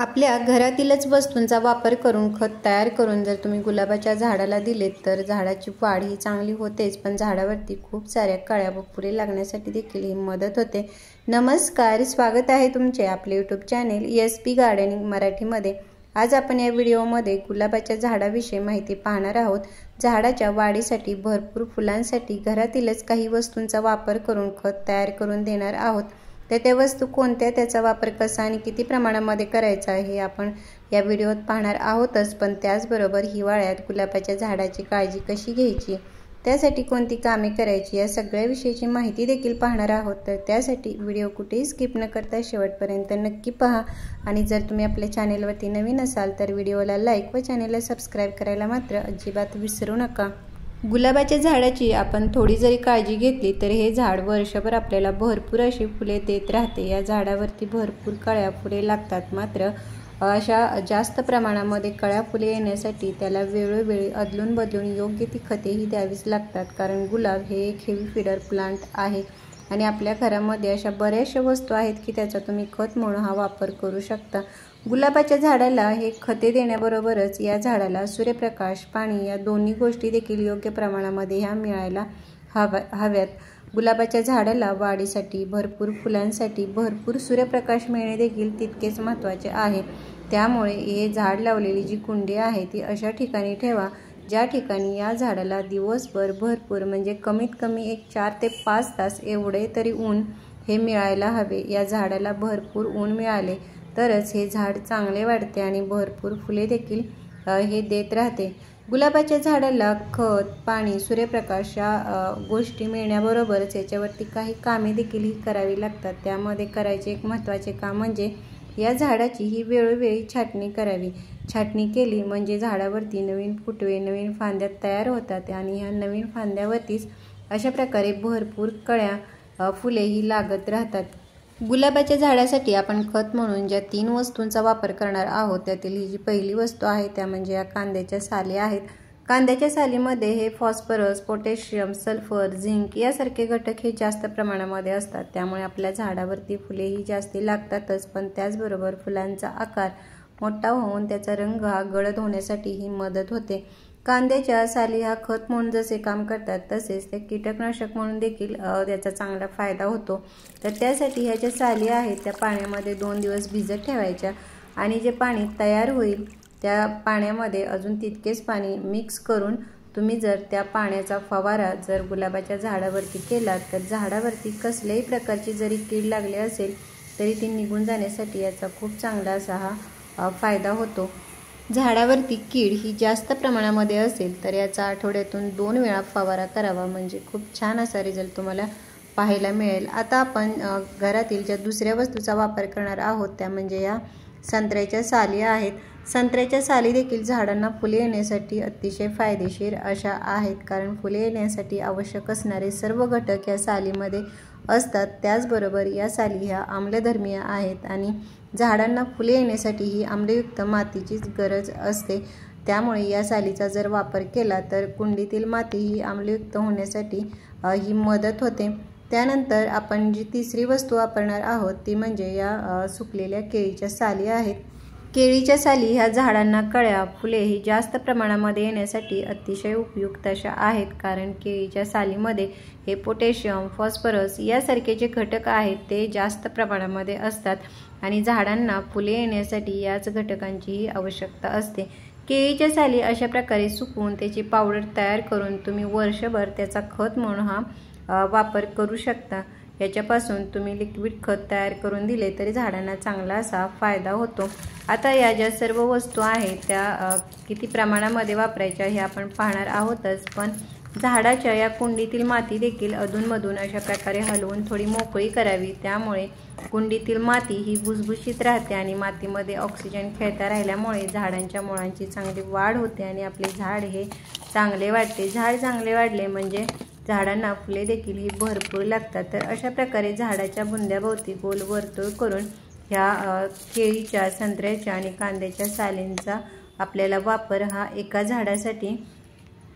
आपल्या घरातीलच वस्तूंचा वापर करून खत तयार करून जर तुम्ही गुलाबाच्या झाडाला दिलेत तर झाडाची वाढ ही चांगली होतेच, पण झाडावरती खूप साऱ्या कळ्या व फुले लागण्यासाठी देखील ही मदत होते। नमस्कार, स्वागत आहे तुमचे आपले यूट्यूब चॅनेल SP गार्डनिंग मराठीमध्ये। आज आपण या व्हिडिओमध्ये गुलाबाच्या झाडाविषयी माहिती पाहणार आहोत। झाडाच्या वाढीसाठी भरपूर फुलांसाठी घरातीलच काही वस्तूंचा वापर करून खत तयार करून देणार आहोत। त्या वस्तू कोणत्या, त्याचा वापर कसा आणि किती प्रमाणामध्ये करायचा हे आपण या व्हिडिओत पाहणार आहोतच, पण त्याचबरोबर हिवाळ्यात गुलाबाच्या झाडाची काळजी कशी घ्यायची, त्यासाठी कोणती कामे करायची, या सगळ्या विषयीची माहिती देखील पाहणार आहोत। तर त्यासाठी व्हिडिओ कुठेही स्किप न करता शेवटपर्यंत नक्की पहा आणि जर तुम्ही आपल्या चॅनेलवरती नवीन असाल तर व्हिडिओला लाईक व चॅनेलला सबस्क्राईब करायला मात्र अजिबात विसरू नका। गुलाबाच्या झाडाची आपण थोडी जरी काळजी घेतली तर हे झाड वर्षभर आपल्याला भरपूर अशी फुले देत राहते। या झाडावरती भरपूर कळ्या फुले लागतात, मात्र अशा जास्त प्रमाणामध्ये कळ्या फुले येण्यासाठी त्याला वेळोवेळी अदलून बदलून योग्य ती खतेही द्यावीच लागतात, कारण गुलाब हे एक हेवी फीडर प्लांट आहे आणि आपल्या घरामध्ये अशा बऱ्याचशा वस्तू आहेत की त्याचा तुम्ही खत म्हणून हा वापर करू शकता। गुलाबाच्या झाडाला हे खते देण्याबरोबरच या झाडाला सूर्यप्रकाश, पाणी या दोन्ही गोष्टी देखील योग्य प्रमाणामध्ये ह्या मिळायला हव्यात। गुलाबाच्या झाडाला वाढीसाठी, भरपूर फुलांसाठी भरपूर सूर्यप्रकाश मिळणे देखील तितकेच महत्त्वाचे आहे। त्यामुळे हे झाड लावलेली जी कुंडी आहे ती अशा ठिकाणी ठेवा ज्या ठिकाणी या झाडाला दिवसभर भरपूर म्हणजे कमीत कमी एक 4 ते 5 तास एवढे तरी ऊन हे मिळायला हवे। या झाडाला भरपूर ऊन मिळाले तरच हे झाड चांगले वाढते आणि भरपूर फुले देखील हे देत राहते। गुलाबाच्या झाडाला खत, पाणी, सूर्यप्रकाश या गोष्टी मिळण्याबरोबरच याच्यावरती काही कामे देखील ही करावी लागतात। त्यामध्ये करायचे एक महत्त्वाचे काम म्हणजे या झाडाची ही वेळोवेळी छाटणी करावी। छाटणी केली म्हणजे झाडावरती नवीन फुटवे, नवीन फांद्या तयार होतात आणि ह्या नवीन फांद्यावरतीच अशा प्रकारे भरपूर कळ्या फुले ही लागत राहतात। गुलाबाच्या झाडासाठी आपण खत म्हणून ज्या 3 वस्तूंचा वापर करणार आहोत त्यातील ही जी पहिली वस्तू आहे त्या म्हणजे या कांद्याच्या साली आहेत। कांद्याच्या सालीमध्ये हे फॉस्फरस, पोटॅशियम, सल्फर, झिंक यासारखे घटक हे जास्त प्रमाणामध्ये असतात। त्यामुळे आपल्या झाडावरती फुलेही जास्ती लागतातच, पण त्याचबरोबर फुलांचा आकार मोठा होऊन त्याचा रंग हा गडद होण्यासाठी ही मदत होते। कांद्याच्या साली हा खत म्हणून जसे काम करतात तसेच ते कीटकनाशक म्हणून देखील त्याचा चांगला फायदा होतो। तर त्यासाठी ह्या ज्या साली आहेत त्या पाण्यामध्ये 2 दिवस भिजत ठेवायच्या आणि जे पाणी तयार होईल त्या पाण्यामध्ये अजून तितकेच पाणी मिक्स करून तुम्ही जर त्या पाण्याचा फवारा जर गुलाबाच्या झाडावरती केला तर झाडावरती कसल्याही प्रकारची जरी कीड लागली असेल तरी ती निघून जाण्यासाठी याचा खूप चांगला असा हा फायदा होतो। झाडावरती कीड ही जास्त प्रमाणामध्ये असेल तर याचा आठवड्यातून 2 वेळा फवारा करावा, म्हणजे खूप छान असा रिझल्ट तुम्हाला पाहायला मिळेल। आता आपण घरातील ज्या दुसऱ्या वस्तूचा वापर करणार आहोत त्या म्हणजे या संत्र्याच्या साली आहेत। संत्र्याच्या साली देखील झाडांना फुले येण्यासाठी अतिशय फायदेशीर अशा आहेत, कारण फुले येण्यासाठी आवश्यक असणारे सर्व घटक या सालीमध्ये असतात। त्याचबरोबर या साली ह्या आम्लधर्मीय आहेत आणि झाडांना फुले येण्यासाठी ही आम्लयुक्त मातीचीच गरज असते। त्यामुळे या सालीचा जर वापर केला तर कुंडीतील माती ही आम्लयुक्त होण्यासाठी ही मदत होते। त्यानंतर आपण जी तिसरी वस्तू वापरणार आहोत ती म्हणजे या सुकलेल्या केळीच्या साली आहेत। केळीच्या साली ह्या झाडांना कळ्या, फुले ही जास्त प्रमाणामध्ये येण्यासाठी अतिशय उपयुक्त अशा आहेत, कारण केळीच्या सालीमध्ये हे पोटॅशियम, फॉस्फरस यासारखे जे घटक आहेत ते जास्त प्रमाणामध्ये असतात आणि झाडांना फुले येण्यासाठी याच घटकांचीही आवश्यकता असते। केळीच्या साली अशा प्रकारे सुकवून त्याची पावडर तयार करून तुम्ही वर्षभर त्याचा खत म्हणून हा वापर करू शकता। याच्यापासून तुम्ही लिक्विड खत तयार करून दिले तरी झाडांना चांगला असा फायदा होतो। आता या ज्या सर्व वस्तू आहेत त्या किती प्रमाणामध्ये वापरायच्या हे आपण पाहणार आहोतच, पण झाडाच्या या कुंडीतील माती देखील अधूनमधून अशा प्रकारे हलवून थोडी मोकळी करावी। त्यामुळे कुंडीतील माती ही भुसभुशीत राहते आणि मातीमध्ये ऑक्सिजन खेळता राहिल्यामुळे झाडांच्या मुळांची चांगली वाढ होते आणि आपले झाड हे चांगले वाढते। झाड चांगले वाढले म्हणजे झाडांना फुले देखील ही भरपूर लागतात। तर अशा प्रकारे झाडाच्या बुंद्याभोवती गोल वर्तुळ करून ह्या केळीच्या, संत्र्याच्या आणि कांद्याच्या सालींचा आपल्याला वापर हा एका झाडासाठी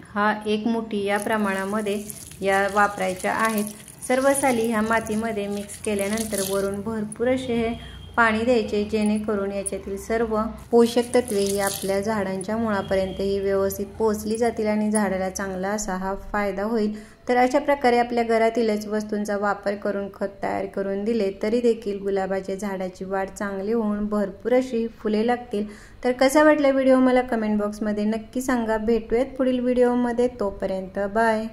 हा 1 मुठी या प्रमाणामध्ये या वापरायच्या आहेत। सर्व साली ह्या मातीमध्ये मिक्स केल्यानंतर वरून भरपूर असे हे पाणी द्यायचे, जेणेकरून याच्यातील सर्व पोषक तत्वे ही आपल्या झाडांच्या मुळापर्यंत ही व्यवस्थित पोहोचली जातील आणि झाडाला चांगला असा हा फायदा होईल। तर अशा प्रकारे आपल्या घरातीलच वस्तूंचा वापर करून खत तयार करून दिले तरी देखील गुलाबाच्या झाडाची वाढ चांगली होऊन भरपूर अशी फुले लागतील। तर कसा वाटला व्हिडिओ मला कमेंट बॉक्समध्ये नक्की सांगा। भेटूयात पुढील व्हिडिओमध्ये, तोपर्यंत बाय।